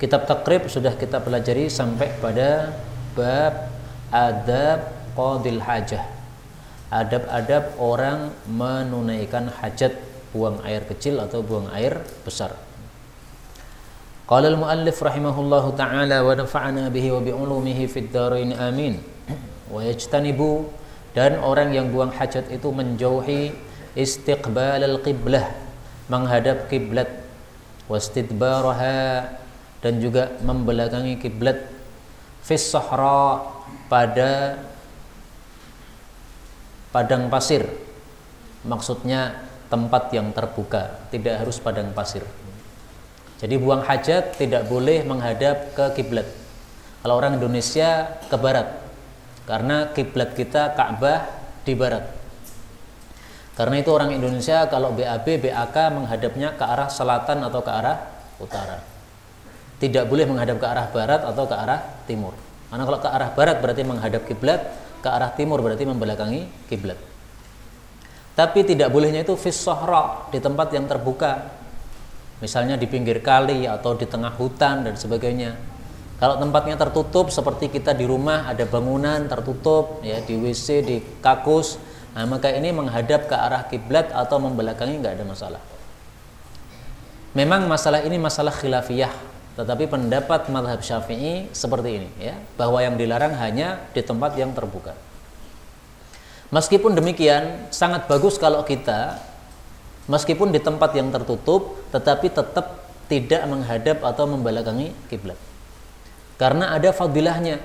Kitab Taqrib sudah kita pelajari sampai pada bab adab qadil hajah, adab-adab orang menunaikan hajat, buang air kecil atau buang air besar. Qala al-muallif rahimahullahu ta'ala wa nafa'ana bihi wa bi'ulumihi fid dharain amin. Wa yajtanibu, dan orang yang buang hajat itu menjauhi istiqbal al-qiblah, menghadap kiblat, wastidbaraha, dan juga membelakangi kiblat, fis sahra, pada padang pasir, maksudnya tempat yang terbuka, tidak harus padang pasir. Jadi buang hajat tidak boleh menghadap ke kiblat. Kalau orang Indonesia ke barat, karena kiblat kita Ka'bah di barat. Karena itu orang Indonesia kalau BAB, BAK menghadapnya ke arah selatan atau ke arah utara. Tidak boleh menghadap ke arah barat atau ke arah timur. Karena kalau ke arah barat berarti menghadap kiblat, ke arah timur berarti membelakangi kiblat. Tapi tidak bolehnya itu fis sahra, di tempat yang terbuka. Misalnya di pinggir kali atau di tengah hutan dan sebagainya. Kalau tempatnya tertutup seperti kita di rumah ada bangunan tertutup ya, di WC, di kakus, nah maka ini menghadap ke arah kiblat atau membelakangi nggak ada masalah. Memang masalah ini masalah khilafiyah, tetapi pendapat mazhab Syafi'i seperti ini ya, bahwa yang dilarang hanya di tempat yang terbuka. Meskipun demikian sangat bagus kalau kita meskipun di tempat yang tertutup tetapi tetap tidak menghadap atau membelakangi kiblat. Karena ada fadilahnya,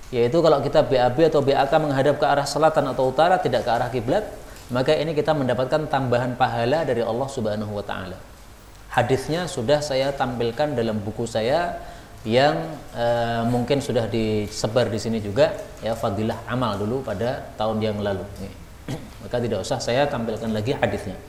yaitu kalau kita BAB atau BAK menghadap ke arah selatan atau utara, tidak ke arah kiblat, maka ini kita mendapatkan tambahan pahala dari Allah Subhanahu wa taala. Hadisnya sudah saya tampilkan dalam buku saya yang mungkin sudah disebar di sini juga ya, fadilah amal dulu pada tahun yang lalu. Maka tidak usah saya tampilkan lagi hadisnya.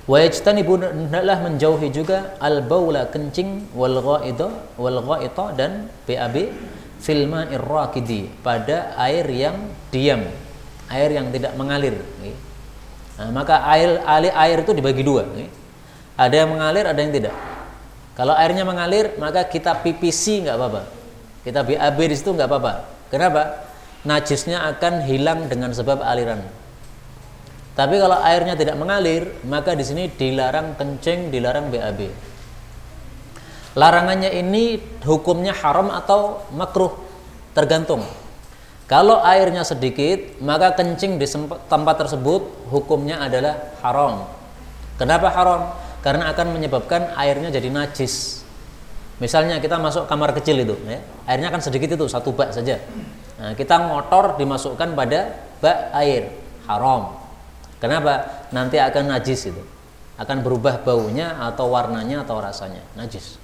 Wa yajtanibu, hendaklah menjauhi juga al-baula, kencing, wal ghaita dan BAB fil ma'ir raqidi, pada air yang diam, air yang tidak mengalir. Nah, maka air itu dibagi dua. Ada yang mengalir, ada yang tidak. Kalau airnya mengalir, maka kita pipisi nggak apa-apa. Kita BAB di situ nggak apa-apa. Kenapa? Najisnya akan hilang dengan sebab aliran. Tapi kalau airnya tidak mengalir, maka di sini dilarang kencing, dilarang BAB. Larangannya ini hukumnya haram atau makruh, tergantung. Kalau airnya sedikit, maka kencing di tempat tersebut hukumnya adalah haram. Kenapa haram? Karena akan menyebabkan airnya jadi najis. Misalnya kita masuk kamar kecil itu, ya, airnya kan sedikit itu, 1 bak saja. Nah, kita ngotor dimasukkan pada bak air, haram. Kenapa? Nanti akan najis itu, akan berubah baunya atau warnanya atau rasanya, najis.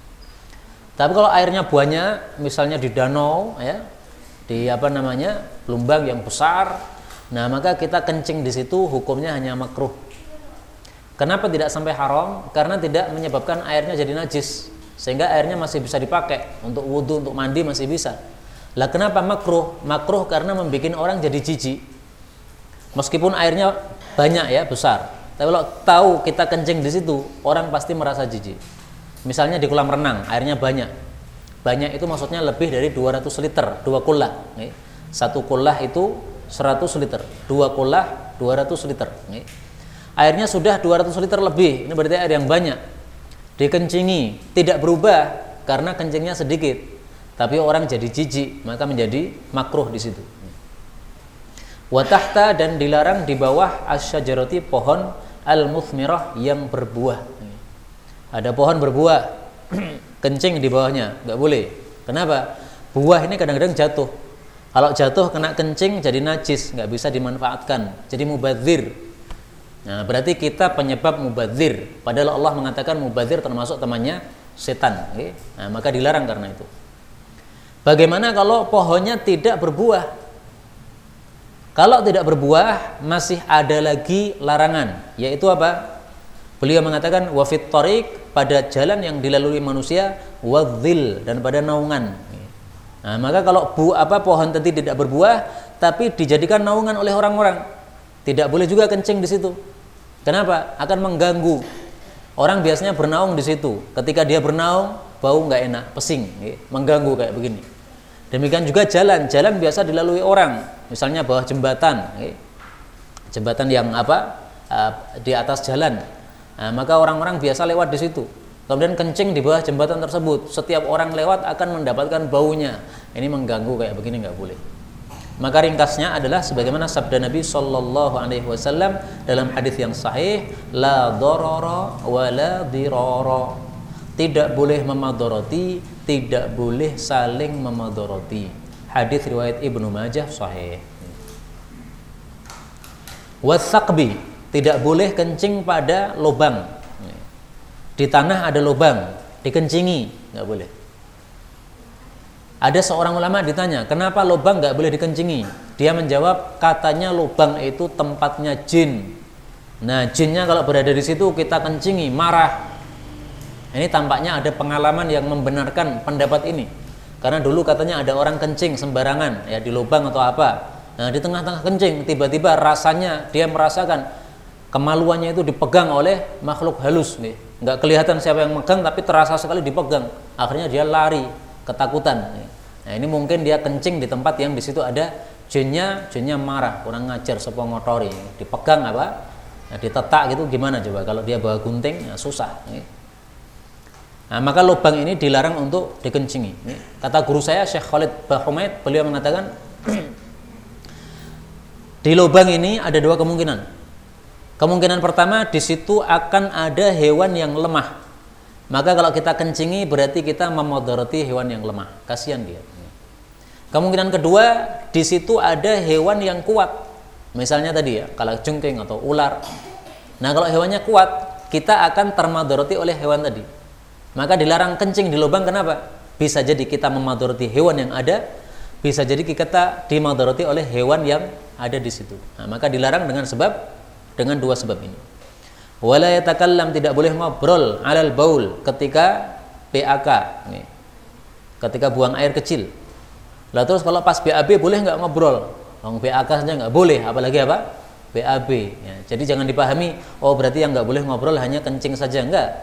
Tapi kalau airnya banyak, misalnya di danau, ya, di gelombang yang besar, nah maka kita kencing di situ hukumnya hanya makruh. Kenapa tidak sampai haram? Karena tidak menyebabkan airnya jadi najis, sehingga airnya masih bisa dipakai untuk wudhu, untuk mandi masih bisa. Lah kenapa makruh? Makruh karena membuat orang jadi jijik. Meskipun airnya banyak ya, besar, tapi kalau tahu kita kencing di situ, orang pasti merasa jijik. Misalnya di kolam renang, airnya banyak. Banyak itu maksudnya lebih dari 200 liter, 2 kullah. 1 kullah itu 100 liter, 2 kullah 200 liter. Airnya sudah 200 liter lebih, ini berarti air yang banyak. Dikencingi, tidak berubah karena kencingnya sedikit, tapi orang jadi jijik, maka menjadi makruh di situ. Wa tahta, dan dilarang di bawah asyajarati, pohon al-muthmirah yang berbuah. Ada pohon berbuah, kencing di bawahnya, nggak boleh. Kenapa? Buah ini kadang-kadang jatuh. Kalau jatuh kena kencing jadi najis, nggak bisa dimanfaatkan, jadi mubadzir. Nah, berarti kita penyebab mubadzir. Padahal Allah mengatakan mubadzir termasuk temannya setan. Nah, maka dilarang karena itu. Bagaimana kalau pohonnya tidak berbuah? Kalau tidak berbuah, masih ada lagi larangan, yaitu apa? Beliau mengatakan wafit thariq, pada jalan yang dilalui manusia, wadzil, dan pada naungan. Nah, maka kalau pohon tadi tidak berbuah, tapi dijadikan naungan oleh orang-orang, tidak boleh juga kencing di situ. Kenapa? Akan mengganggu. Orang biasanya bernaung di situ. Ketika dia bernaung, bau nggak enak, pesing, mengganggu kayak begini. Demikian juga jalan biasa dilalui orang, misalnya bawah jembatan, jembatan yang di atas jalan. Nah, maka orang-orang biasa lewat di situ. Kemudian kencing di bawah jembatan tersebut, setiap orang lewat akan mendapatkan baunya. Ini mengganggu kayak begini, nggak boleh. Maka ringkasnya adalah sebagaimana sabda Nabi Shallallahu Alaihi Wasallam dalam hadis yang sahih, la dororo wa la diroro. Tidak boleh memadoroti, tidak boleh saling memadoroti. Hadis riwayat Ibnu Majah sahih. Wasaqbi, tidak boleh kencing pada lubang. Di tanah ada lubang, dikencingi, nggak boleh. Ada seorang ulama ditanya, kenapa lubang nggak boleh dikencingi? Dia menjawab, katanya lubang itu tempatnya jin. Nah, jinnya kalau berada di situ kita kencingi, marah. Ini tampaknya ada pengalaman yang membenarkan pendapat ini. Karena dulu katanya ada orang kencing sembarangan, ya di lubang atau apa. Nah, di tengah-tengah kencing, tiba-tiba rasanya dia merasakan kemaluannya itu dipegang oleh makhluk halus, nih. Nggak kelihatan siapa yang megang, tapi terasa sekali dipegang. Akhirnya dia lari, ketakutan. Nah, ini mungkin dia kencing di tempat yang di situ ada jinnya marah, kurang ngajar, sopo ngotori, dipegang apa? Nah, ditetak gitu gimana coba? Kalau dia bawa gunting, ya susah. Nah, maka lubang ini dilarang untuk dikencingi. Kata guru saya Syekh Khalid Bahumaid, beliau mengatakan di lubang ini ada dua kemungkinan. Kemungkinan pertama, di situ akan ada hewan yang lemah. Maka kalau kita kencingi berarti kita memudarati hewan yang lemah. Kasihan dia. Kemungkinan kedua, di situ ada hewan yang kuat. Misalnya tadi ya, kalajengking atau ular. Nah, kalau hewannya kuat, kita akan termudarati oleh hewan tadi. Maka dilarang kencing di lubang, kenapa? Bisa jadi kita memudarati hewan yang ada, bisa jadi kita dimudarati oleh hewan yang ada di situ. Nah, maka dilarang dengan dua sebab ini. Wala yatakallam, tidak boleh ngobrol alal baul ketika BAK, ketika buang air kecil. Lah terus kalau pas BAB boleh nggak ngobrol? Kalau BAK saja nggak boleh, apalagi apa? BAB. Ya, jadi jangan dipahami, oh berarti yang nggak boleh ngobrol hanya kencing saja, enggak.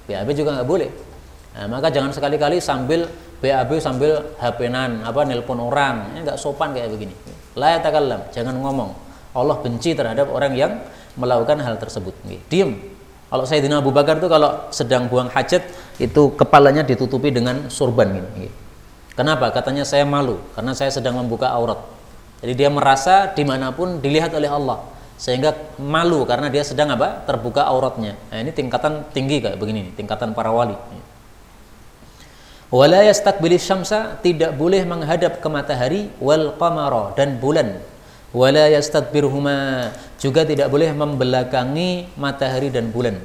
BAB juga nggak boleh. Nah, maka jangan sekali-kali sambil BAB sambil HP-nan, nelpon orang, ini nggak sopan kayak begini. La yatakallam, jangan ngomong. Allah benci terhadap orang yang melakukan hal tersebut. Diam. Kalau Sayyidina Abu Bakar itu kalau sedang buang hajat, itu kepalanya ditutupi dengan surban gini. Kenapa? Katanya saya malu karena saya sedang membuka aurat. Jadi dia merasa dimanapun dilihat oleh Allah, sehingga malu karena dia sedang terbuka auratnya. Nah, ini tingkatan tinggi kayak begini, tingkatan para wali. Wala yastaqbilis syamsa, tidak boleh menghadap ke matahari, wal qamara, dan bulan. Wala yastadbirhuma, juga tidak boleh membelakangi matahari dan bulan.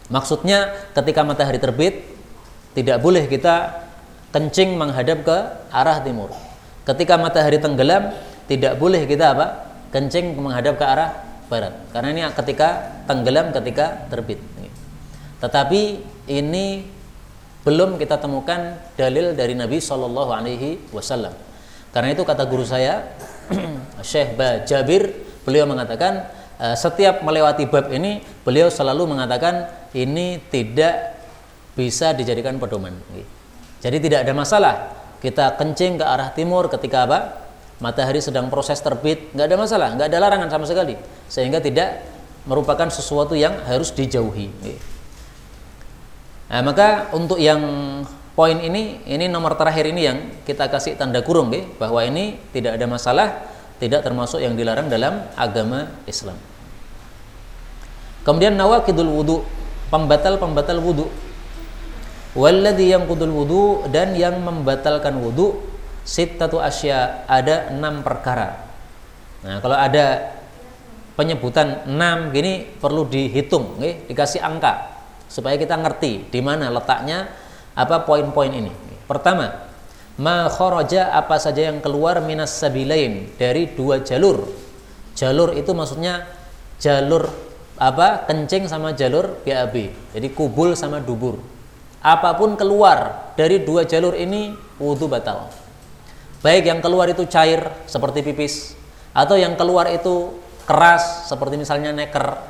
Maksudnya ketika matahari terbit, tidak boleh kita kencing menghadap ke arah timur. Ketika matahari tenggelam, tidak boleh kita kencing menghadap ke arah barat. Karena ini ketika tenggelam, ketika terbit. Tetapi ini belum kita temukan dalil dari Nabi Shallallahu Alaihi Wasallam. Karena itu kata guru saya Syekh Jabir, beliau mengatakan setiap melewati bab ini beliau selalu mengatakan ini tidak bisa dijadikan pedoman. Jadi tidak ada masalah kita kencing ke arah timur ketika matahari sedang proses terbit, nggak ada masalah, nggak ada larangan sama sekali, sehingga tidak merupakan sesuatu yang harus dijauhi. Nah, maka untuk yang poin ini nomor terakhir ini yang kita kasih tanda kurung, bahwa ini tidak ada masalah, tidak termasuk yang dilarang dalam agama Islam. Kemudian nawaqidul wudu, pembatal wudu. Walladzi yanqudul wudu, dan yang membatalkan wudu, sittatu asya, ada 6 perkara. Nah, kalau ada penyebutan 6 gini perlu dihitung, dikasih angka supaya kita ngerti di mana letaknya poin-poin ini. Pertama, ma kharaja, apa saja yang keluar minas sabilain, dari 2 jalur. Jalur itu maksudnya jalur kencing sama jalur BAB. Jadi kubul sama dubur. Apapun keluar dari 2 jalur ini wudu batal. Baik yang keluar itu cair seperti pipis, atau yang keluar itu keras seperti misalnya neker,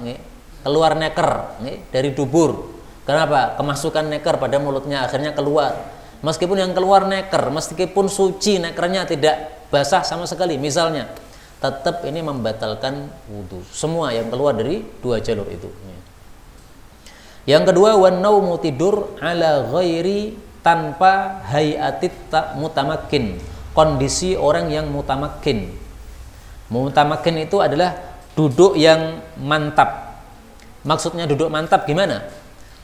keluar neker dari dubur, Kenapa? Kemasukan neker pada mulutnya akhirnya keluar. Meskipun yang keluar neker, meskipun suci nekernya tidak basah sama sekali misalnya, tetap ini membatalkan wudu. Semua yang keluar dari dua jalur itu. Yang kedua, wan naumu tidur ala ghairi tanpa hayatit mutamakin. Kondisi orang yang mutamakin. Mutamakin itu adalah duduk yang mantap. Maksudnya duduk mantap gimana?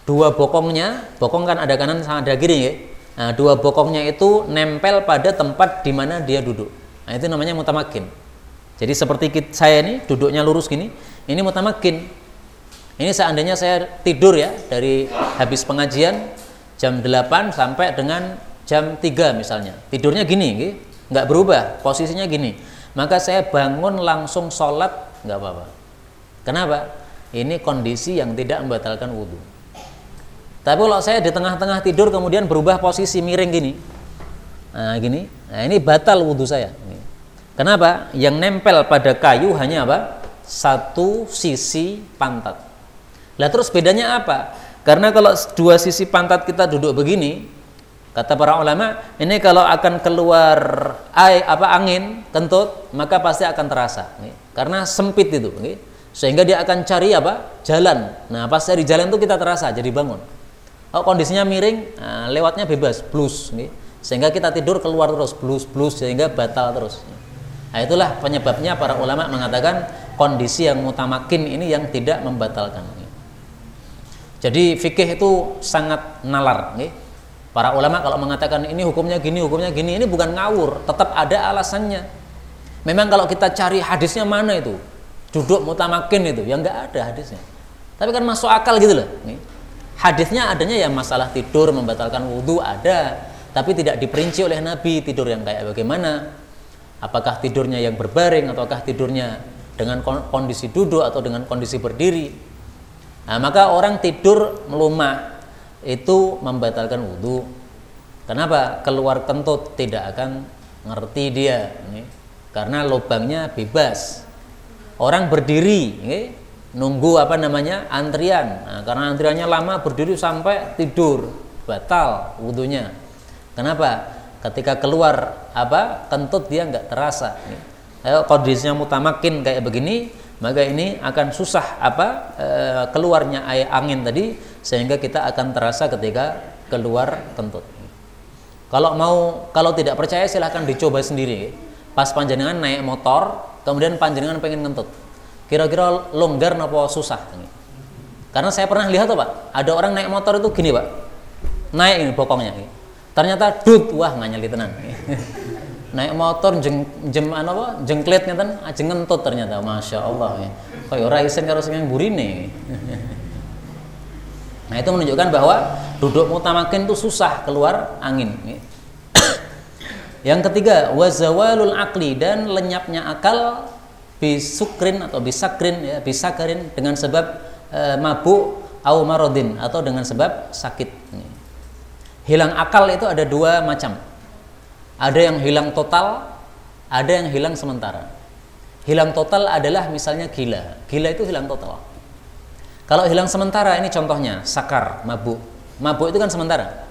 Dua bokongnya, bokong kan ada kanan sama ada kiri ya. Nah, dua bokongnya itu nempel pada tempat di mana dia duduk. Nah, itu namanya mutamakin. Jadi seperti saya ini duduknya lurus gini, ini mutamakin. Ini seandainya saya tidur ya dari habis pengajian jam 8 sampai dengan jam 3 misalnya. Tidurnya gini, nggak berubah, posisinya gini. Maka saya bangun langsung sholat, nggak apa-apa. Kenapa? Ini kondisi yang tidak membatalkan wudhu. Tapi kalau saya di tengah-tengah tidur kemudian berubah posisi miring gini, nah gini, nah ini batal wudhu saya. Kenapa? Yang nempel pada kayu hanya apa? Satu sisi pantat. Lah terus bedanya apa? Karena kalau dua sisi pantat kita duduk begini, kata para ulama, ini kalau akan keluar angin kentut, maka pasti akan terasa. Karena sempit itu, sehingga dia akan cari apa? Jalan. Nah pas dari jalan itu kita terasa, jadi bangun. Kalau kondisinya miring, nah, lewatnya bebas, blus, sehingga kita tidur keluar terus, blus, sehingga batal terus. Nah, itulah penyebabnya para ulama mengatakan kondisi yang mutamakin ini yang tidak membatalkan. Jadi fikih itu sangat nalar. Para ulama kalau mengatakan ini hukumnya gini, ini bukan ngawur, tetap ada alasannya. Memang kalau kita cari hadisnya mana itu, duduk mutamakin itu, yang nggak ada hadisnya. Tapi kan masuk akal gitu loh. Hadisnya adanya ya masalah tidur membatalkan wudhu ada, tapi tidak diperinci oleh Nabi tidur yang kayak bagaimana. Apakah tidurnya yang berbaring ataukah tidurnya dengan kondisi duduk atau dengan kondisi berdiri. Nah, maka orang tidur melumah itu membatalkan wudhu. Kenapa? Keluar kentut tidak akan ngerti dia, karena lubangnya bebas. Orang berdiri, nunggu antrian. Nah, karena antriannya lama berdiri sampai tidur, batal wudhunya. Kenapa? Ketika keluar kentut dia nggak terasa. Kondisinya mutamakin kayak begini, maka ini akan susah keluarnya air angin tadi, sehingga kita akan terasa ketika keluar kentut. Kalau tidak percaya silahkan dicoba sendiri. Pas panjenengan naik motor, kemudian panjenengan pengen ngentut. Kira-kira longgar apa susah? Karena saya pernah lihat Pak, ada orang naik motor itu gini Pak, naik ini bokongnya, ternyata wah nggak nyali tenan. Naik motor jengklit ngeten, ajeng ngentut ternyata, masya Allah. Kayak ora isen karo sing burine. Nah itu menunjukkan bahwa duduk mutamakin itu susah keluar angin. Yang ketiga, wazawalul akli, dan lenyapnya akal bisukrin atau bisakarin dengan sebab mabuk au marodin, atau dengan sebab sakit. Hilang akal itu ada dua macam. Ada yang hilang total, ada yang hilang sementara. Hilang total adalah misalnya gila. Gila itu hilang total. Kalau hilang sementara, ini contohnya sakar, mabuk. Mabuk itu kan sementara.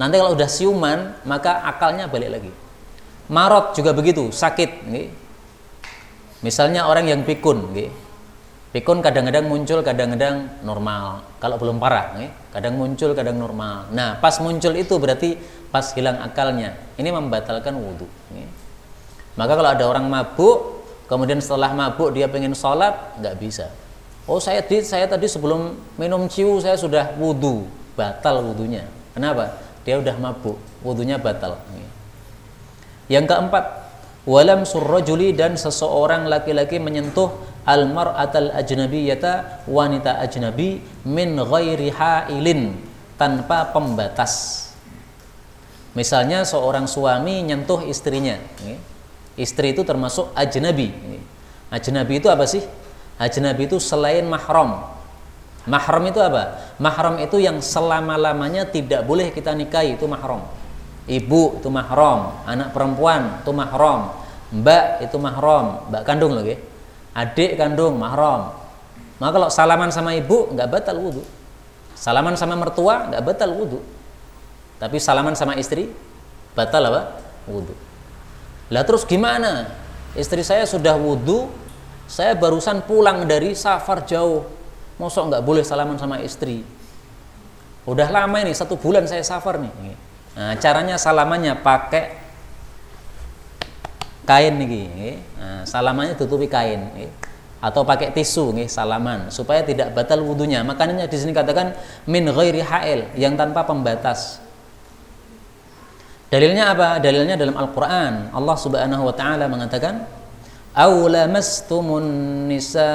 Nanti kalau udah siuman, maka akalnya balik lagi. Marot juga begitu, sakit. Misalnya orang yang pikun, pikun kadang-kadang muncul, kadang-kadang normal. Kalau belum parah, kadang muncul, kadang normal. Nah, pas muncul itu berarti pas hilang akalnya. Ini membatalkan wudhu. Maka kalau ada orang mabuk, kemudian setelah mabuk dia pengen sholat, nggak bisa. Oh saya tadi sebelum minum ciu saya sudah wudhu, batal wudhunya. Kenapa? Dia udah mabuk, wudhunya batal. Yang keempat, walam surrajuli, dan seseorang laki-laki menyentuh al-mar'atal ajnabiyata, wanita ajnabi, min ghairi hailin, tanpa pembatas. Misalnya seorang suami nyentuh istrinya. Istri itu termasuk ajnabi. Ajnabi itu apa sih? Ajnabi itu selain mahram. Mahram itu apa? Mahram itu yang selama-lamanya tidak boleh kita nikahi, itu mahram. Ibu itu mahram, anak perempuan itu mahram, mbak itu mahram, mbak kandung lagi, adik kandung mahram. Maka kalau salaman sama ibu nggak batal wudhu, Salaman sama mertua nggak batal wudu, tapi salaman sama istri batal apa? Wudu. Lah terus gimana? Istri saya sudah wudu, saya barusan pulang dari safar jauh, mosok nggak boleh salaman sama istri? Udah lama ini, 1 bulan saya safar nih. Nah, caranya salamannya pakai kain nih, salamannya tutupi kain, atau pakai tisu nih, salaman supaya tidak batal wudunya. Makanya di sini katakan min ghairi ha'il, yang tanpa pembatas. Dalilnya apa? Dalilnya dalam Al-Qur'an. Allah Subhanahu wa taala mengatakan aw lamastumun nisa.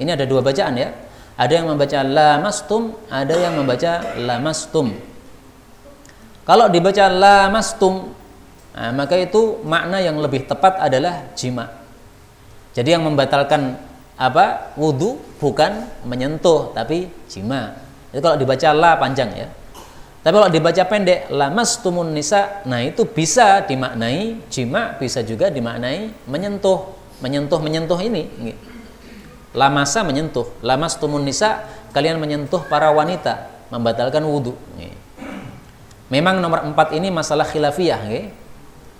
Ini ada 2 bacaan ya. Ada yang membaca lamastum, ada yang membaca lamastum. Kalau dibaca lamastum, nah, maka itu makna yang lebih tepat adalah jima. Jadi yang membatalkan apa? Wudu bukan menyentuh tapi jima. Itu kalau dibaca la panjang ya. Tapi kalau dibaca pendek lamastumun nisa, nah itu bisa dimaknai jima, bisa juga dimaknai menyentuh. Menyentuh ini. Lamasa menyentuh, lamastumun nisa, kalian menyentuh para wanita, membatalkan wudu. Memang nomor 4 ini masalah khilafiyah.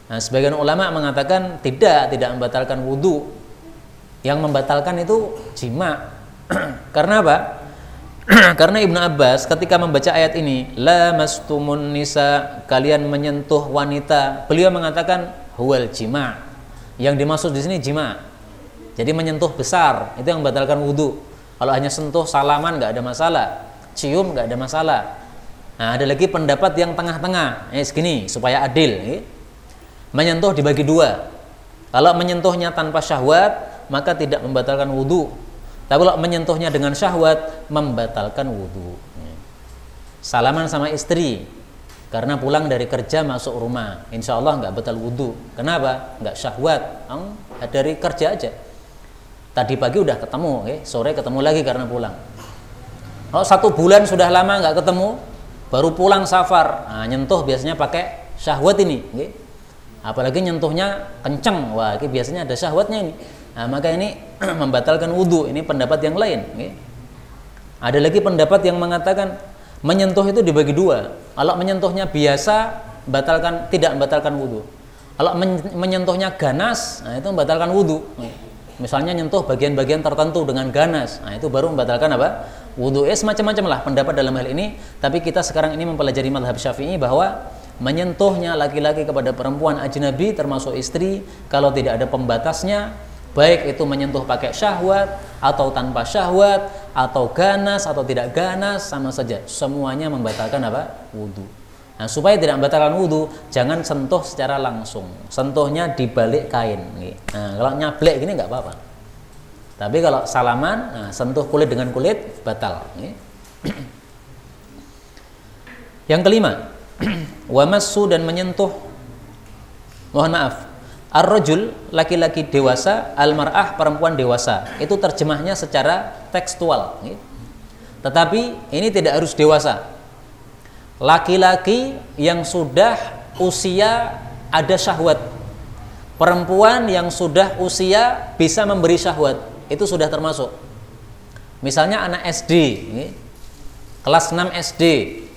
Nah, sebagian ulama mengatakan tidak membatalkan wudu. Yang membatalkan itu jima. Karena apa? Karena Ibnu Abbas ketika membaca ayat ini, lamastumun nisa, kalian menyentuh wanita, beliau mengatakan huwal jima. Yang dimaksud di sini jima. Jadi menyentuh besar itu yang membatalkan wudu. Kalau hanya sentuh salaman nggak ada masalah, cium nggak ada masalah. Nah, ada lagi pendapat yang tengah-tengah, segini supaya adil. Menyentuh dibagi 2. Kalau menyentuhnya tanpa syahwat maka tidak membatalkan wudu. Tapi kalau menyentuhnya dengan syahwat membatalkan wudu. Salaman sama istri karena pulang dari kerja masuk rumah, insya Allah nggak batal wudu. Kenapa? Nggak syahwat, dari kerja aja. Tadi pagi udah ketemu, sore ketemu lagi karena pulang. Kalau 1 bulan sudah lama nggak ketemu, baru pulang safar, nah, nyentuh biasanya pakai syahwat ini. Apalagi nyentuhnya kenceng, wah ini biasanya ada syahwatnya ini. Nah, maka ini membatalkan wudu. Ini pendapat yang lain. Ada lagi pendapat yang mengatakan menyentuh itu dibagi 2. Kalau menyentuhnya biasa, tidak membatalkan wudu. Kalau menyentuhnya ganas, nah itu membatalkan wudu. Misalnya nyentuh bagian-bagian tertentu dengan ganas, nah itu baru membatalkan apa? Wudu. Semacam-macam lah pendapat dalam hal ini. Tapi kita sekarang ini mempelajari mazhab Syafi'i bahwa menyentuhnya laki-laki kepada perempuan ajnabi termasuk istri, kalau tidak ada pembatasnya, baik itu menyentuh pakai syahwat atau tanpa syahwat, atau ganas atau tidak ganas, sama saja, semuanya membatalkan apa? Wudu. Nah, supaya tidak membatalkan wudu, jangan sentuh secara langsung, sentuhnya di balik kain. Nah, kalau nyablek gini nggak apa-apa. Tapi kalau salaman, nah, sentuh kulit dengan kulit batal. Yang kelima, wamassu, dan menyentuh, mohon maaf, ar-rajul, laki-laki dewasa, al-mar'ah, perempuan dewasa. Itu terjemahnya secara tekstual. Tetapi ini tidak harus dewasa. Laki-laki yang sudah usia ada syahwat, perempuan yang sudah usia bisa memberi syahwat, itu sudah termasuk. Misalnya anak SD, kelas 6 SD,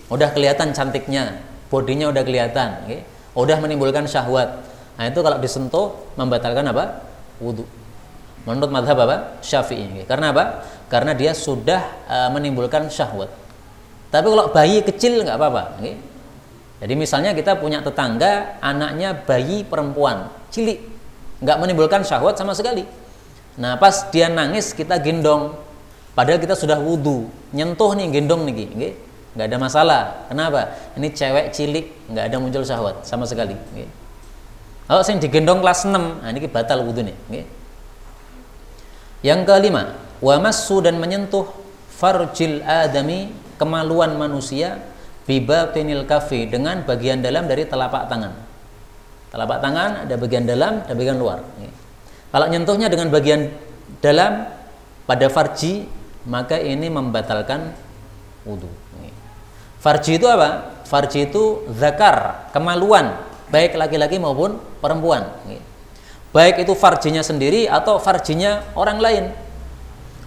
udah kelihatan cantiknya, bodinya udah kelihatan, udah menimbulkan syahwat. Nah, itu kalau disentuh membatalkan apa? Wudu. Menurut mazhab apa? Syafi'i. Karena apa? Karena dia sudah menimbulkan syahwat. Tapi kalau bayi kecil nggak apa-apa. Jadi misalnya kita punya tetangga, anaknya bayi perempuan, cilik, nggak menimbulkan syahwat sama sekali. Nah, pas dia nangis kita gendong, padahal kita sudah wudu, nyentuh nih, gendong nih, nggak ada masalah. Kenapa? Ini cewek cilik, nggak ada muncul syahwat sama sekali. Kalau saya digendong kelas 6, nah ini batal wudu nih. Yang kelima, wamassu, dan menyentuh farjil adami, kemaluan manusia, bibatinil kafi, dengan bagian dalam dari telapak tangan. Telapak tangan ada bagian dalam, ada bagian luar. Kalau nyentuhnya dengan bagian dalam pada farji, maka ini membatalkan wudu. Farji itu apa? Farji itu zakar, kemaluan, baik laki-laki maupun perempuan. Baik itu farjinya sendiri atau farjinya orang lain.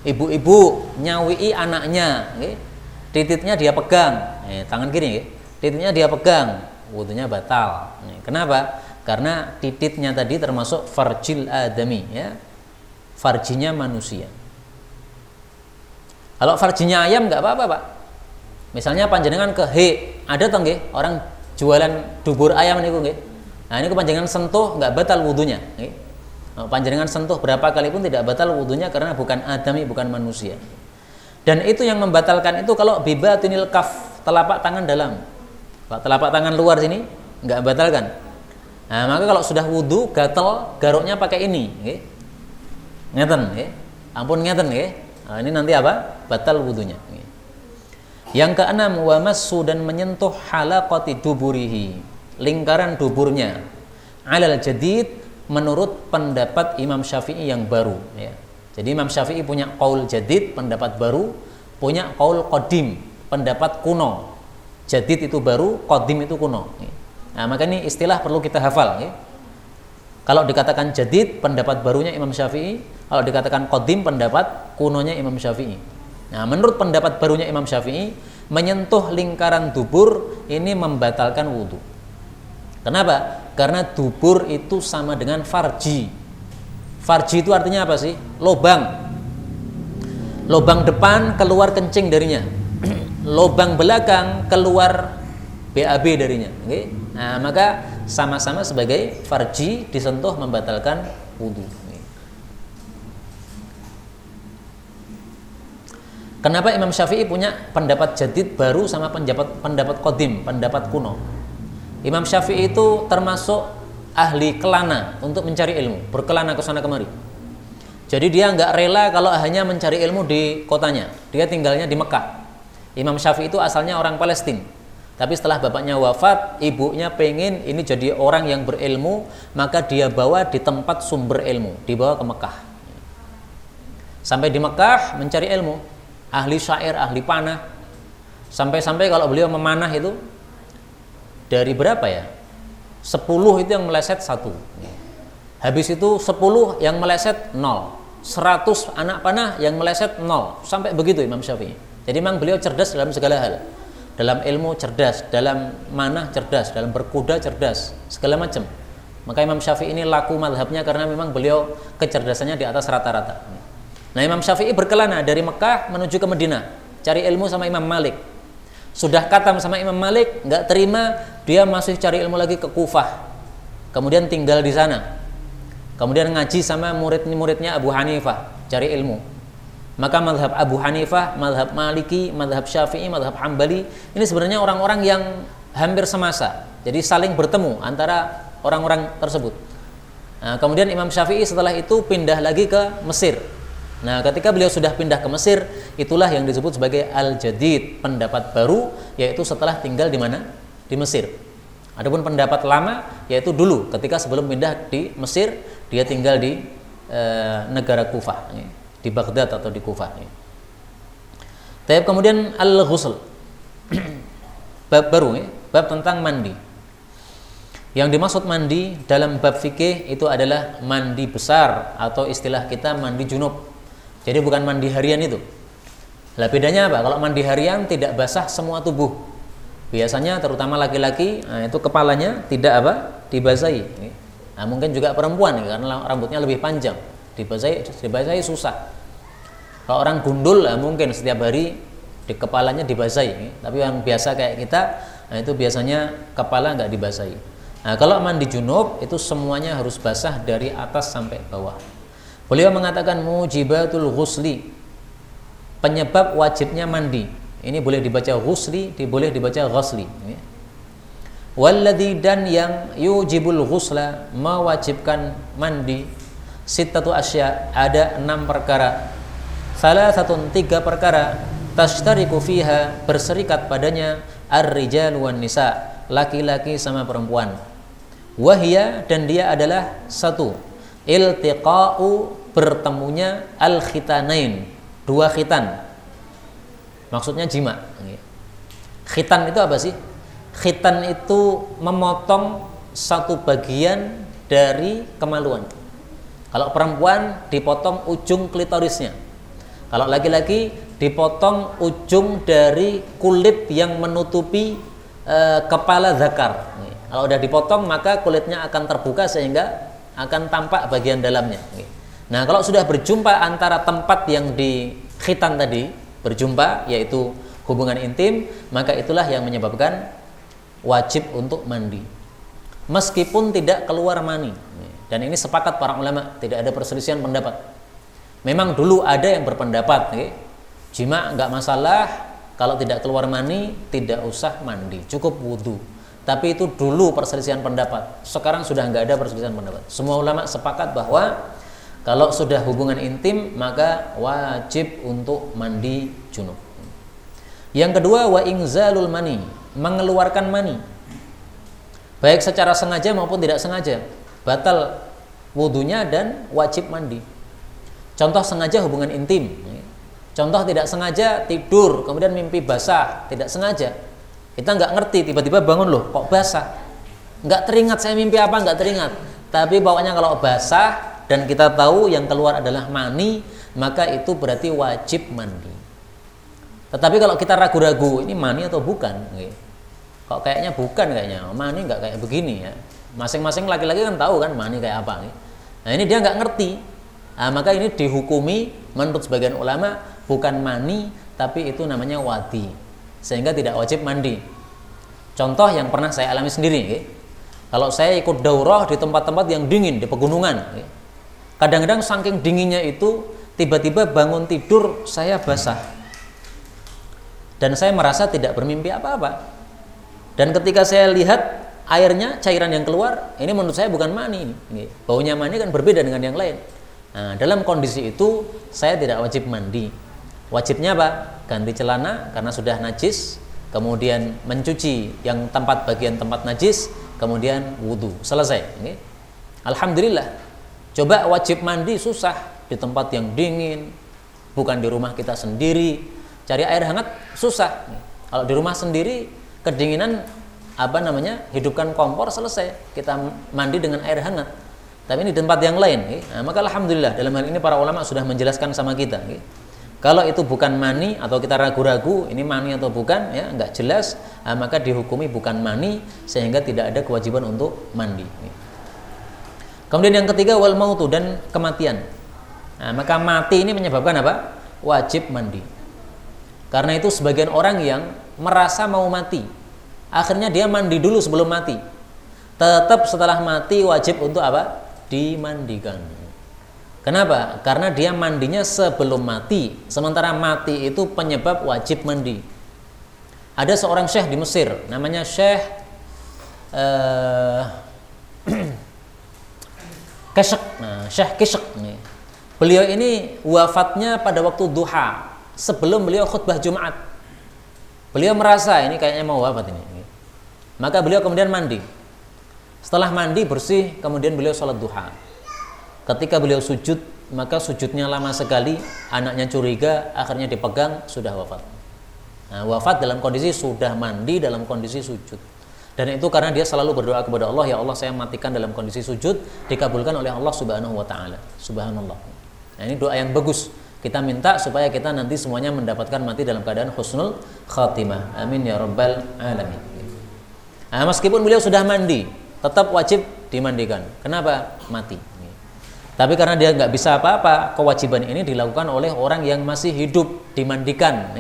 Ibu-ibu nyawi'i anaknya, titiknya dia pegang, tangan kiri, titiknya dia pegang, wudunya batal. Kenapa? Karena titiknya tadi termasuk farjil adami, ya, farjinya manusia. Kalau farjinya ayam nggak apa-apa, Pak. Misalnya panjenengan ke ada toh nggih orang jualan dubur ayam niku nggih. Nah ini panjenengan sentuh nggak batal wudunya. Panjenengan sentuh berapa kali pun tidak batal wudunya karena bukan adami, bukan manusia. Dan itu yang membatalkan itu kalau bibatinil kaf, telapak tangan dalam. Kalau telapak tangan luar sini nggak batalkan. Nah maka kalau sudah wudu gatel garuknya pakai ini, nggih. Ngeten nggih. Ampun ngeten nggih. Nah, ini nanti apa? Batal wudunya. Yang keenam, wa massu dan menyentuh halaqati duburihi, lingkaran duburnya. Alal jadid menurut pendapat Imam Syafi'i yang baru, ya. Jadi Imam Syafi'i punya qaul jadid, pendapat baru, punya qaul qadim, pendapat kuno. Jadid itu baru, qadim itu kuno. Nah, maka ini istilah perlu kita hafal, ya. Kalau dikatakan jadid, pendapat barunya Imam Syafi'i. Kalau dikatakan qadim, pendapat kunonya Imam Syafi'i. Nah, menurut pendapat barunya Imam Syafi'i, menyentuh lingkaran dubur ini membatalkan wudu. Kenapa? Karena dubur itu sama dengan farji. Farji itu artinya apa sih? Lobang. Lobang depan keluar kencing darinya. Lobang belakang keluar BAB darinya. Okay? Nah, maka sama-sama sebagai farji, disentuh membatalkan wudu. Kenapa Imam Syafi'i punya pendapat jadid baru sama pendapat qadim, pendapat kuno? Imam Syafi'i itu termasuk ahli kelana untuk mencari ilmu, berkelana ke sana kemari. Jadi dia nggak rela kalau hanya mencari ilmu di kotanya. Dia tinggalnya di Mekah. Imam Syafi'i itu asalnya orang Palestina. Tapi setelah bapaknya wafat, ibunya pengen ini jadi orang yang berilmu, maka dia bawa di tempat sumber ilmu, dibawa ke Mekah. Sampai di Mekah mencari ilmu, ahli syair, ahli panah. Sampai-sampai kalau beliau memanah itu dari berapa ya? 10 itu yang meleset 1. Habis itu 10 yang meleset 0. 100 anak panah yang meleset 0. Sampai begitu Imam Syafi'i. Jadi memang beliau cerdas dalam segala hal. Dalam ilmu cerdas, dalam manah cerdas, dalam berkuda cerdas, segala macam. Maka Imam Syafi'i ini laku mazhabnya karena memang beliau kecerdasannya di atas rata-rata. Nah, Imam Syafi'i berkelana dari Mekah menuju ke Madinah, cari ilmu sama Imam Malik. Sudah khatam sama Imam Malik, nggak terima, dia masih cari ilmu lagi ke Kufah. Kemudian tinggal di sana. Kemudian ngaji sama murid-muridnya Abu Hanifah, cari ilmu. Maka mazhab Abu Hanifah, mazhab Maliki, mazhab Syafi'i, mazhab Hambali, ini sebenarnya orang-orang yang hampir semasa. Jadi saling bertemu antara orang-orang tersebut. Nah, kemudian Imam Syafi'i setelah itu pindah lagi ke Mesir. Nah, ketika beliau sudah pindah ke Mesir, itulah yang disebut sebagai Al-Jadid, pendapat baru, yaitu setelah tinggal di mana? Di Mesir. Adapun pendapat lama, yaitu dulu, ketika sebelum pindah di Mesir, dia tinggal di negara Kufah, di Baghdad atau di Kufah. Tapi kemudian Al-Ghusl, bab baru, bab tentang mandi. Yang dimaksud mandi dalam bab fikih itu adalah mandi besar atau istilah kita mandi junub. Jadi bukan mandi harian itu. Lah bedanya apa? Kalau mandi harian tidak basah semua tubuh. Biasanya terutama laki-laki, nah itu kepalanya tidak apa? Dibasahi. Nah, mungkin juga perempuan karena rambutnya lebih panjang. Dibasahi susah. Kalau orang gundul lah mungkin setiap hari di kepalanya dibasahi. Tapi yang biasa kayak kita, nah itu biasanya kepala nggak dibasahi. Nah, kalau mandi junub itu semuanya harus basah dari atas sampai bawah. Beliau mengatakan mujibatul ghusli, penyebab wajibnya mandi. Ini boleh dibaca ghusli, boleh dibaca ghasli. Walladzi dan yang yujibul ghusla, mewajibkan mandi. Sittatu asya, ada 6 perkara. Salah satu 3 perkara. Tashtariku fiha, berserikat padanya ar-rijal wan nisa, laki-laki sama perempuan. Wahia, dan dia adalah 1. Iltiqa'u, bertemunya al-khitanain, 2 khitan. Maksudnya jima. Khitan itu apa sih? Khitan itu memotong satu bagian dari kemaluan. Kalau perempuan dipotong ujung klitorisnya. Kalau laki-laki dipotong ujung dari kulit yang menutupi kepala zakar. Kalau udah dipotong maka kulitnya akan terbuka sehingga akan tampak bagian dalamnya. Nah, kalau sudah berjumpa antara tempat yang di khitan tadi, berjumpa yaitu hubungan intim, maka itulah yang menyebabkan wajib untuk mandi. Meskipun tidak keluar mani. Dan ini sepakat para ulama, tidak ada perselisihan pendapat. Memang dulu ada yang berpendapat, jima nggak masalah, kalau tidak keluar mani tidak usah mandi, cukup wudhu. Tapi itu dulu perselisihan pendapat. Sekarang sudah nggak ada perselisihan pendapat. Semua ulama sepakat bahwa kalau sudah hubungan intim maka wajib untuk mandi junub. Yang kedua, wa ingzalul mani, mengeluarkan mani. Baik secara sengaja maupun tidak sengaja, batal wudhunya dan wajib mandi. Contoh sengaja hubungan intim. Contoh tidak sengaja tidur kemudian mimpi basah, tidak sengaja. Kita nggak ngerti, tiba-tiba bangun loh, kok basah? Nggak teringat saya mimpi apa, nggak teringat. Tapi bawahnya kalau basah dan kita tahu yang keluar adalah mani, maka itu berarti wajib mandi. Tetapi kalau kita ragu-ragu, ini mani atau bukan? Kok kayaknya bukan kayaknya, mani nggak kayak begini ya. Masing-masing laki-laki kan tahu kan mani kayak apa. Nah ini dia nggak ngerti. Nah, maka ini dihukumi menurut sebagian ulama bukan mani, tapi itu namanya wadi. Sehingga tidak wajib mandi. Contoh yang pernah saya alami sendiri, kalau saya ikut daurah di tempat-tempat yang dingin, di pegunungan, kadang-kadang saking dinginnya itu tiba-tiba bangun tidur saya basah dan saya merasa tidak bermimpi apa-apa. Dan ketika saya lihat airnya, cairan yang keluar, ini menurut saya bukan mani ini. Baunya mani kan berbeda dengan yang lain. Nah, dalam kondisi itu saya tidak wajib mandi. Wajibnya apa? Ganti celana karena sudah najis, kemudian mencuci yang bagian tempat najis, kemudian wudhu. Selesai. Alhamdulillah. Coba wajib mandi susah di tempat yang dingin, bukan di rumah kita sendiri. Cari air hangat susah. Kalau di rumah sendiri kedinginan hidupkan kompor, selesai. Kita mandi dengan air hangat. Tapi ini di tempat yang lain. Nah, maka alhamdulillah dalam hal ini para ulama sudah menjelaskan sama kita. Kalau itu bukan mani atau kita ragu-ragu ini mani atau bukan, ya nggak jelas, maka dihukumi bukan mani sehingga tidak ada kewajiban untuk mandi. Kemudian yang ketiga, wal mautu, dan kematian. Nah, maka mati ini menyebabkan apa? Wajib mandi. Karena itu sebagian orang yang merasa mau mati, akhirnya dia mandi dulu sebelum mati. Tetap setelah mati wajib untuk apa? Dimandikan. Kenapa? Karena dia mandinya sebelum mati. Sementara mati itu penyebab wajib mandi. Ada seorang syekh di Mesir, namanya Syekh Keshek. Nah, Syekh Keshek. Beliau ini wafatnya pada waktu duha, sebelum beliau khutbah Jumat. Beliau merasa ini kayaknya mau wafat ini. Maka beliau kemudian mandi. Setelah mandi bersih, kemudian beliau sholat duha. Ketika beliau sujud, maka sujudnya lama sekali, anaknya curiga, akhirnya dipegang, sudah wafat. Nah, wafat dalam kondisi sudah mandi, dalam kondisi sujud. Dan itu karena dia selalu berdoa kepada Allah, ya Allah saya matikan dalam kondisi sujud, dikabulkan oleh Allah Subhanahu wa Ta'ala. Subhanallah. Nah, ini doa yang bagus. Kita minta supaya kita nanti semuanya mendapatkan mati dalam keadaan husnul khatimah. Amin ya rabbal alamin. Nah, meskipun beliau sudah mandi, tetap wajib dimandikan. Kenapa? Mati. Tapi karena dia nggak bisa apa-apa, kewajiban ini dilakukan oleh orang yang masih hidup, dimandikan.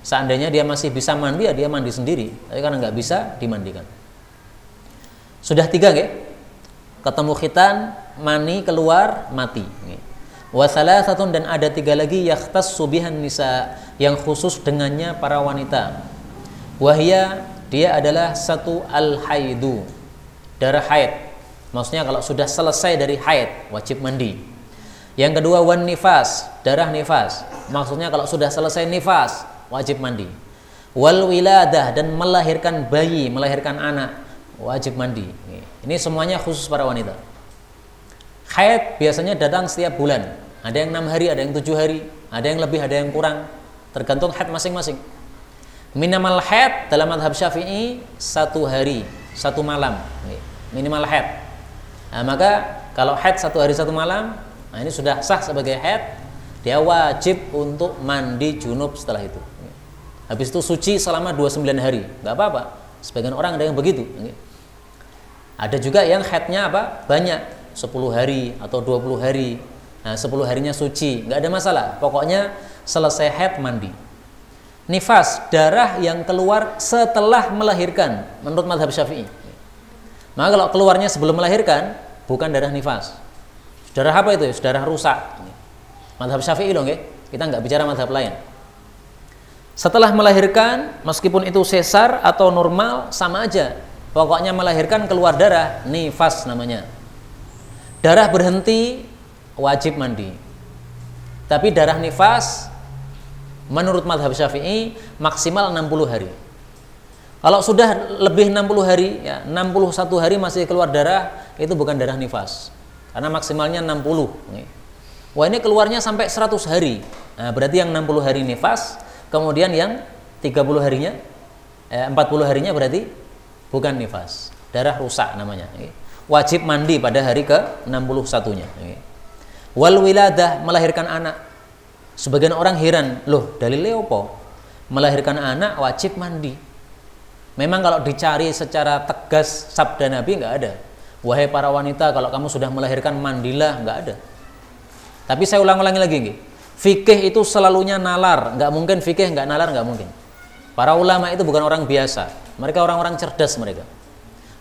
Seandainya dia masih bisa mandi, ya dia mandi sendiri. Tapi karena nggak bisa, dimandikan. Sudah 3, ketemu khitan, mani keluar, mati. Wa salasatun, dan ada 3 lagi, yakhtassu bihan nisa, yang khusus dengannya para wanita. Wahia, dia adalah satu al-haidu, darah haid. Maksudnya kalau sudah selesai dari haid wajib mandi. Yang kedua, wan nifas, darah nifas. Maksudnya kalau sudah selesai nifas wajib mandi. Wal wiladah, dan melahirkan bayi, melahirkan anak, wajib mandi. Ini semuanya khusus para wanita. Haid biasanya datang setiap bulan. Ada yang 6 hari, ada yang 7 hari, ada yang lebih, ada yang kurang, tergantung haid masing-masing. Minimal haid dalam mazhab Syafi'i 1 hari 1 malam, minimal haid. Nah, maka kalau haid 1 hari 1 malam, nah ini sudah sah sebagai haid. dia wajib untuk mandi junub setelah itu. Habis itu suci selama 29 hari, nggak apa-apa. Sebagian orang ada yang begitu. Ada juga yang haidnya apa? Banyak, 10 hari atau 20 hari. Nah, 10 harinya suci, nggak ada masalah. Pokoknya selesai haid mandi. Nifas, darah yang keluar setelah melahirkan menurut mazhab Syafi'i. Maka kalau keluarnya sebelum melahirkan, bukan darah nifas. Darah apa itu? Darah rusak. Mazhab Syafi'i dong, ya. Kita nggak bicara mazhab lain. Setelah melahirkan, meskipun itu sesar atau normal, sama aja. Pokoknya melahirkan keluar darah, nifas namanya. Darah berhenti, wajib mandi. Tapi darah nifas, menurut mazhab Syafi'i, maksimal 60 hari. Kalau sudah lebih 60 hari, ya 61 hari masih keluar darah, itu bukan darah nifas. Karena maksimalnya 60. Wah, ini keluarnya sampai 100 hari. Nah, berarti yang 60 hari nifas, kemudian yang 30 harinya, 40 harinya berarti bukan nifas. Darah rusak namanya. Wajib mandi pada hari ke-61-nya. Wal wiladah, melahirkan anak. Sebagian orang heran, loh dalilnya apa? Melahirkan anak wajib mandi. Memang kalau dicari secara tegas sabda Nabi nggak ada. Wahai para wanita, kalau kamu sudah melahirkan mandilah, nggak ada. Tapi saya ulang-ulangi lagi, fikih itu selalunya nalar, nggak mungkin fikih nggak nalar, nggak mungkin. Para ulama itu bukan orang biasa, mereka orang-orang cerdas mereka.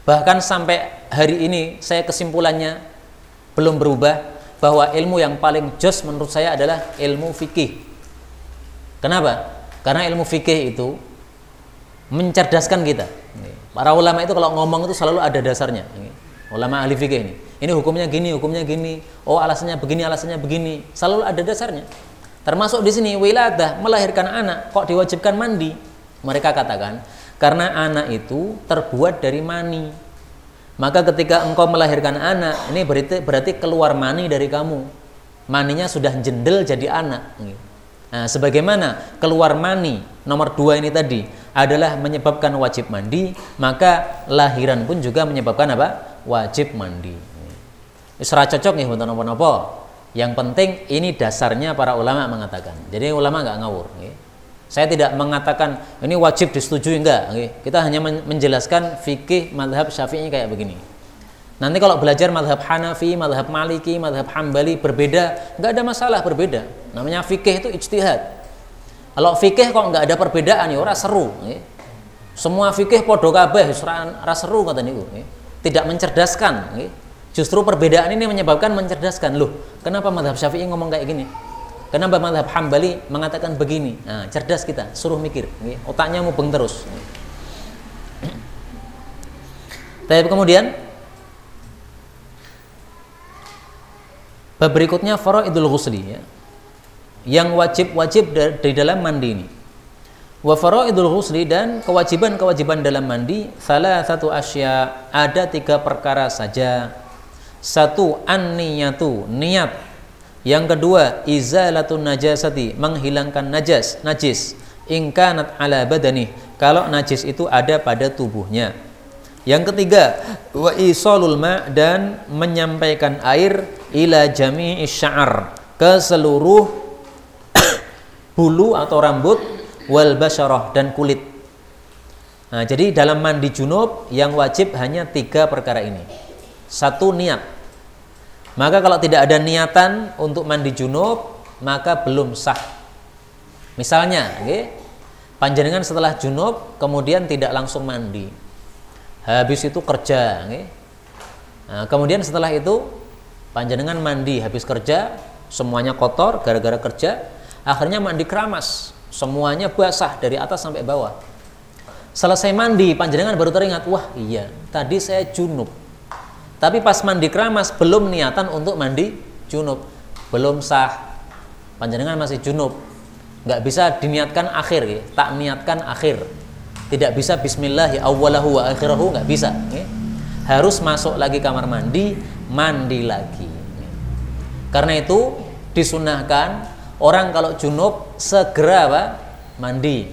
Bahkan sampai hari ini saya kesimpulannya belum berubah bahwa ilmu yang paling jos menurut saya adalah ilmu fikih. Kenapa? Karena ilmu fikih itu mencerdaskan kita. Para ulama itu kalau ngomong itu selalu ada dasarnya. Ulama ahli fikih ini hukumnya gini, hukumnya gini. Oh, alasannya begini, alasannya begini. Selalu ada dasarnya. Termasuk di sini wiladah, melahirkan anak kok diwajibkan mandi? Mereka katakan karena anak itu terbuat dari mani. Maka ketika engkau melahirkan anak, ini berarti keluar mani dari kamu. Maninya sudah jendel jadi anak. Nah, sebagaimana keluar mani nomor 2 ini tadi adalah menyebabkan wajib mandi, maka lahiran pun juga menyebabkan apa? Wajib mandi. Isra cocok nih untuk nopo-nopo. Yang penting ini dasarnya para ulama mengatakan. Jadi ulama nggak ngawur. Saya tidak mengatakan ini wajib disetujui, enggak. Kita hanya menjelaskan fikih mazhab Syafi'i kayak begini. Nanti kalau belajar mazhab Hanafi, mazhab Maliki, mazhab Hambali berbeda, nggak ada masalah berbeda. Namanya fikih itu ijtihad. Kalau fikih kok nggak ada perbedaan ya ora seru. Semua fikih podo kabeh, ora seru kata niku. Tidak mencerdaskan. Justru perbedaan ini menyebabkan mencerdaskan. Loh, kenapa mazhab Syafi'i ngomong kayak gini? Kenapa mazhab Hambali mengatakan begini? Nah, cerdas kita, suruh mikir. Otaknya mubeng terus. Tapi kemudian bab berikutnya faraidul ghusli, ya. Yang wajib-wajib di dalam mandi ini. Wa faraidul ghusli, dan kewajiban-kewajiban dalam mandi, salah satu asya, ada 3 perkara saja. 1 an-niyatu, niat. Yang kedua izalatun najasati, menghilangkan najis, in kanat ala badani, kalau najis itu ada pada tubuhnya. Yang ketiga wa isalul ma, dan menyampaikan air ila jami'is sya'ar, ke seluruh bulu atau rambut, wal basyarah, dan kulit. Nah, jadi dalam mandi junub yang wajib hanya 3 perkara ini. 1 niat. Maka kalau tidak ada niatan untuk mandi junub, maka belum sah. Misalnya, panjenengan setelah junub kemudian tidak langsung mandi, habis itu kerja, nah, kemudian setelah itu panjenengan mandi habis kerja, semuanya kotor gara-gara kerja, akhirnya mandi keramas, semuanya basah dari atas sampai bawah. Selesai mandi, panjenengan baru teringat, wah iya, tadi saya junub. Tapi pas mandi keramas belum niatan untuk mandi junub, belum sah. Panjenengan masih junub, nggak bisa diniatkan akhir, ya. Tak niatkan akhir, tidak bisa bismillah ya awwalahu wa akhirahu, nggak bisa. Ya. Harus masuk lagi kamar mandi, mandi lagi. Karena itu disunahkan orang kalau junub segera apa? Mandi.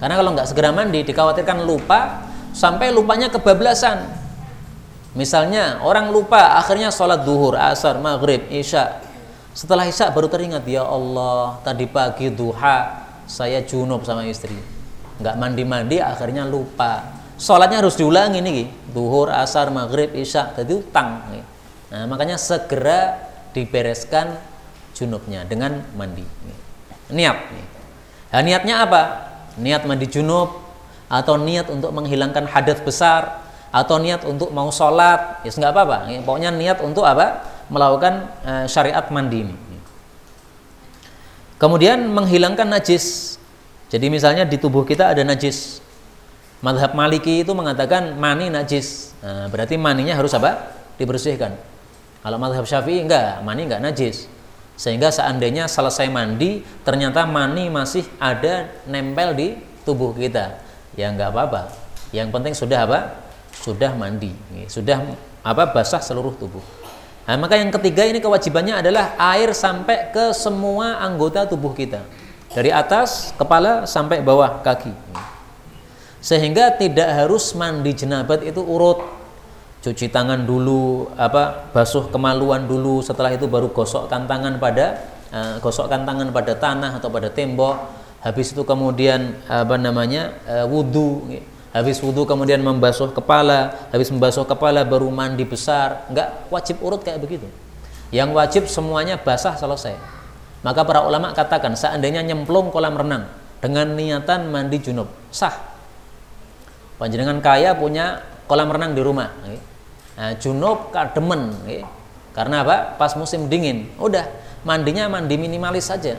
Karena kalau nggak segera mandi dikhawatirkan lupa, sampai lupanya kebablasan. Misalnya orang lupa akhirnya sholat duhur, asar, maghrib, isya, Setelah isya baru teringat, ya Allah, tadi pagi duha saya junub sama istri, nggak mandi-mandi, akhirnya lupa. Sholatnya harus diulangi nih, duhur, asar, maghrib, isya, jadi utang. Nah, makanya segera dibereskan junubnya dengan mandi. Niat. Nah, niatnya apa? Niat mandi junub, atau niat untuk menghilangkan hadas besar, atau niat untuk mau sholat, ya nggak apa-apa. Pokoknya niat untuk apa? Melakukan syariat mandi ini. Kemudian menghilangkan najis. Jadi misalnya di tubuh kita ada najis. Mazhab Maliki itu mengatakan mani najis. Nah, berarti maninya harus apa? Dibersihkan. Kalau mazhab Syafi'i enggak, mani enggak najis. Sehingga seandainya selesai mandi ternyata mani masih ada nempel di tubuh kita, ya enggak apa-apa. Yang penting sudah apa? Sudah mandi. Sudah apa? Basah seluruh tubuh. Nah, maka yang ketiga ini kewajibannya adalah air sampai ke semua anggota tubuh kita, dari atas kepala sampai bawah kaki, sehingga tidak harus mandi jenabat itu urut, cuci tangan dulu, apa, basuh kemaluan dulu, setelah itu baru gosokkan tangan pada tanah atau pada tembok, habis itu kemudian apa namanya wudu. Habis wudu kemudian membasuh kepala, habis membasuh kepala baru mandi besar. Enggak wajib urut kayak begitu. Yang wajib semuanya basah selesai. Maka para ulama katakan seandainya nyemplung kolam renang dengan niatan mandi junub, sah. Panjenengan kaya punya kolam renang di rumah, nah, junub kademen, karena apa? Pas musim dingin, udah mandinya mandi minimalis saja.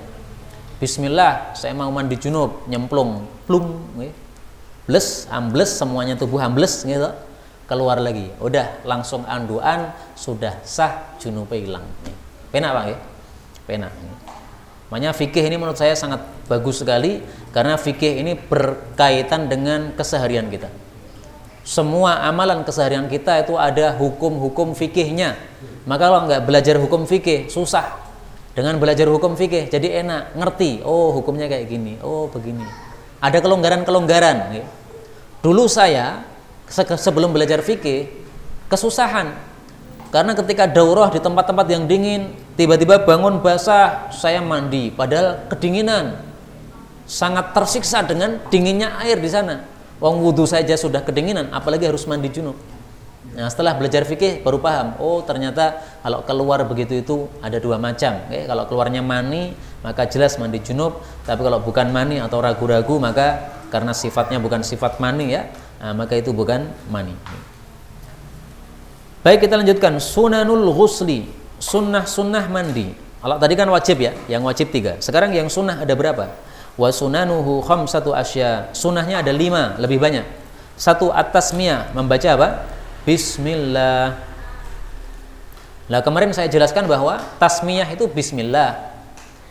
Bismillah, saya mau mandi junub, nyemplung, plung, bles, ambles, semuanya tubuh ambles gitu, keluar lagi, udah langsung anduan, sudah sah, junubnya hilang. Penak Pak, penak. Makanya fikih ini menurut saya sangat bagus sekali, karena fikih ini berkaitan dengan keseharian kita. Semua amalan keseharian kita itu ada hukum-hukum fikihnya. Maka kalau nggak belajar hukum fikih susah. Dengan belajar hukum fikih jadi enak, ngerti. Oh hukumnya kayak gini, oh begini. Ada kelonggaran-kelonggaran. Dulu saya sebelum belajar fikih kesusahan, karena ketika daurah di tempat-tempat yang dingin, tiba-tiba bangun basah, saya mandi, padahal kedinginan, sangat tersiksa dengan dinginnya air di sana. Wong wudhu saja sudah kedinginan, apalagi harus mandi junub. Nah setelah belajar fikih baru paham, oh ternyata kalau keluar begitu itu ada dua macam. Kalau keluarnya mani maka jelas mandi junub, tapi kalau bukan mani atau ragu-ragu maka karena sifatnya bukan sifat mani ya, nah, maka itu bukan mani. Baik, kita lanjutkan sunanul ghusli, sunnah-sunnah mandi. Kalau tadi kan wajib ya, yang wajib 3. Sekarang yang sunnah ada berapa? Wa sunanuhu khamsatu asya. Sunnahnya ada 5, lebih banyak. 1 at-tasmiyah, membaca apa? Bismillah. Nah kemarin saya jelaskan bahwa tasmiyah itu bismillah.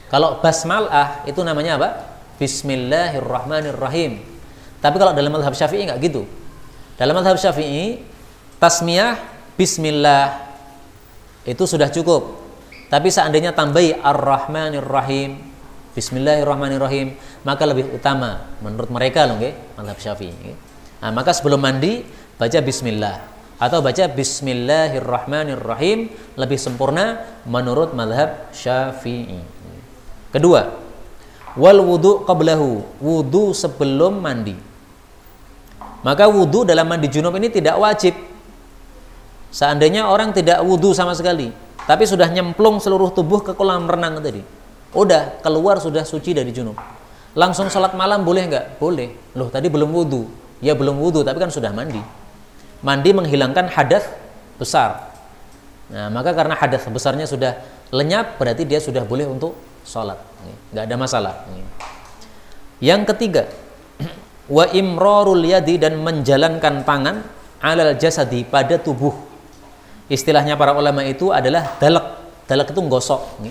Kalau basmalah itu namanya apa? Bismillahirrahmanirrahim. Tapi kalau dalam mazhab Syafi'i enggak gitu. Dalam mazhab Syafi'i tasmiyah bismillah itu sudah cukup. Tapi seandainya tambahi ar-rahmanirrahim, bismillahirrahmanirrahim, maka lebih utama menurut mereka loh nggih, mazhab Syafi'i. Nah, maka sebelum mandi baca bismillah atau baca bismillahirrahmanirrahim lebih sempurna menurut mazhab Syafi'i. Kedua, wal wudu qablahu, wudu sebelum mandi. Maka wudu dalam mandi junub ini tidak wajib. Seandainya orang tidak wudu sama sekali, tapi sudah nyemplung seluruh tubuh ke kolam renang tadi, udah keluar sudah suci dari junub, langsung sholat malam boleh nggak? Boleh. Loh tadi belum wudu. Ya belum wudu, tapi kan sudah mandi. Mandi menghilangkan hadas besar. Nah maka karena hadas besarnya sudah lenyap, berarti dia sudah boleh untuk sholat, nggak ada masalah. Yang ketiga, wa imrarul yadi, dan menjalankan tangan alal jasadi, pada tubuh. Istilahnya para ulama itu adalah dalak. Dalak itu gosok.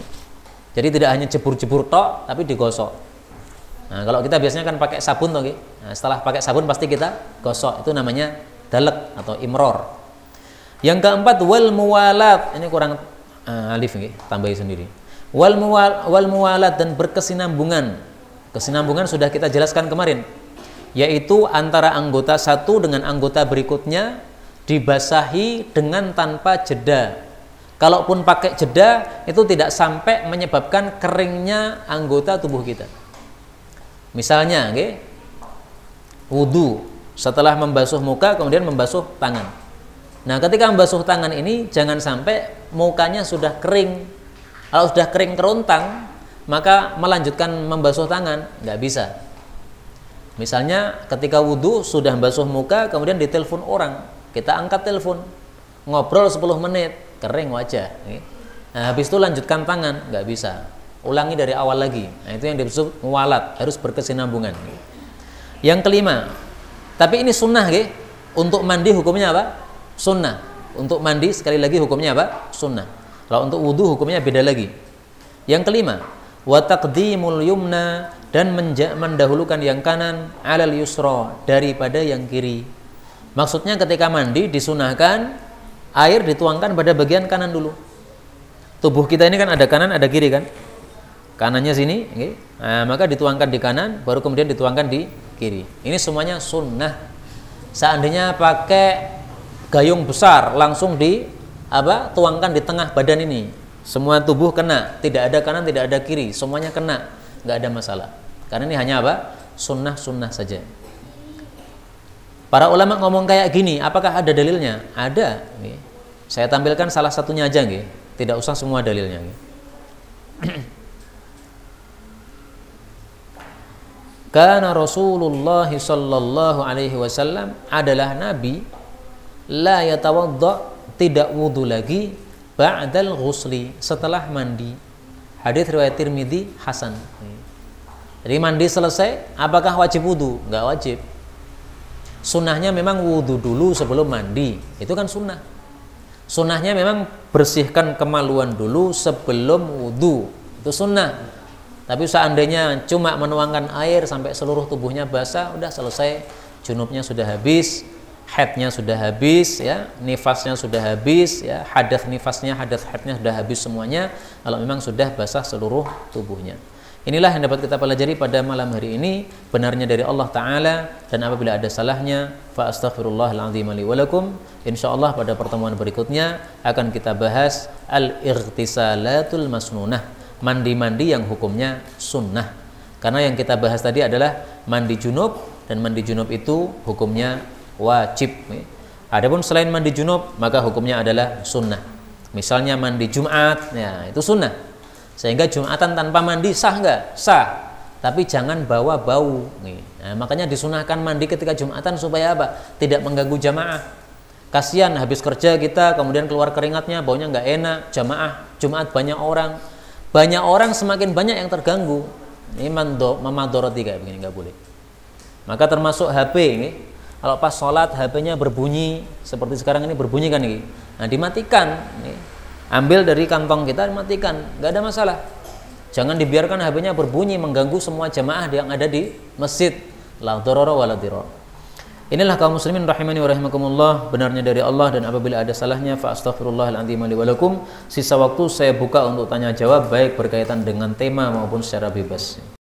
Jadi tidak hanya jebur-jebur tok, tapi digosok. Nah kalau kita biasanya kan pakai sabun toh, nah, setelah pakai sabun pasti kita gosok, itu namanya dalak atau imror. Yang keempat, wal muwalat, ini kurang alif tambahi sendiri. Wal muwalat, dan berkesinambungan. Kesinambungan sudah kita jelaskan kemarin, yaitu antara anggota satu dengan anggota berikutnya dibasahi dengan tanpa jeda. Kalaupun pakai jeda itu tidak sampai menyebabkan keringnya anggota tubuh kita. Misalnya, okay, wudu setelah membasuh muka kemudian membasuh tangan. Nah, ketika membasuh tangan ini jangan sampai mukanya sudah kering. Kalau sudah kering kerontang, maka melanjutkan membasuh tangan nggak bisa. Misalnya ketika wudu sudah membasuh muka kemudian ditelepon orang, kita angkat telepon, ngobrol 10 menit, kering wajah. Nah, habis itu lanjutkan tangan, nggak bisa. Ulangi dari awal lagi. Nah, itu yang disebut muwalat, harus berkesinambungan. Yang kelima, tapi ini sunnah, untuk mandi hukumnya apa? Sunnah. Untuk mandi sekali lagi hukumnya apa? Sunnah. Kalau untuk wudu hukumnya beda lagi. Yang kelima, wa taqdimul yumna, dan mendahulukan yang kanan alal yusra, daripada yang kiri. Maksudnya ketika mandi disunahkan air dituangkan pada bagian kanan dulu. Tubuh kita ini kan ada kanan ada kiri kan, kanannya sini, okay. Nah, maka dituangkan di kanan baru kemudian dituangkan di kiri. Ini semuanya sunnah. Seandainya pakai gayung besar langsung tuangkan di tengah badan ini, semua tubuh kena, tidak ada kanan tidak ada kiri, semuanya kena, nggak ada masalah. Karena ini hanya sunnah saja. Para ulama ngomong kayak gini, apakah ada dalilnya? Ada. Saya tampilkan salah satunya aja, tidak usah semua dalilnya. Karena Rasulullah sallallahu alaihi wasallam adalah Nabi, la yatawadda, tidak wudu lagi, ba'dal ghusli, setelah mandi. Hadits riwayat Tirmidzi hasan. Jadi mandi selesai, apakah wajib wudu? Enggak wajib. Sunnahnya memang wudu dulu sebelum mandi, itu kan sunnah. Sunnahnya memang bersihkan kemaluan dulu sebelum wudu, itu sunnah. Tapi seandainya cuma menuangkan air sampai seluruh tubuhnya basah, udah selesai, junubnya sudah habis, haidnya sudah habis, ya, nifasnya sudah habis, ya, hadas nifasnya, hadas haidnya sudah habis semuanya. Kalau memang sudah basah seluruh tubuhnya. Inilah yang dapat kita pelajari pada malam hari ini, benarnya dari Allah Ta'ala, dan apabila ada salahnya fa astaghfirullahaladzim li wa lakum. Insyaallah pada pertemuan berikutnya akan kita bahas al-ightisalatul masnunah, mandi-mandi yang hukumnya sunnah. Karena yang kita bahas tadi adalah mandi junub, dan mandi junub itu hukumnya wajib. Adapun selain mandi junub maka hukumnya adalah sunnah. Misalnya mandi Jumat, ya itu sunnah. Sehingga Jumatan tanpa mandi sah nggak? Sah. Tapi jangan bawa bau. Nah, makanya disunahkan mandi ketika Jumatan supaya apa? Tidak mengganggu jamaah. Kasihan habis kerja kita kemudian keluar keringatnya, baunya nggak enak. Jamaah Jumat banyak orang. Banyak orang semakin banyak yang terganggu. Ini memadoroti kayak begini, nggak boleh. Maka termasuk HP ini. Kalau pas sholat HP-nya berbunyi seperti sekarang ini berbunyi kan ini. Nah, dimatikan. Ambil dari kantong kita, matikan, nggak ada masalah. Jangan dibiarkan HP-nya berbunyi mengganggu semua jamaah yang ada di masjid. La darara wala dirar. Inilah kaum muslimin rahimani wa rahimakumullah, benarnya dari Allah, dan apabila ada salahnya fa astaghfirullahaladzim li wa lakum. Sisa waktu saya buka untuk tanya jawab, baik berkaitan dengan tema maupun secara bebas.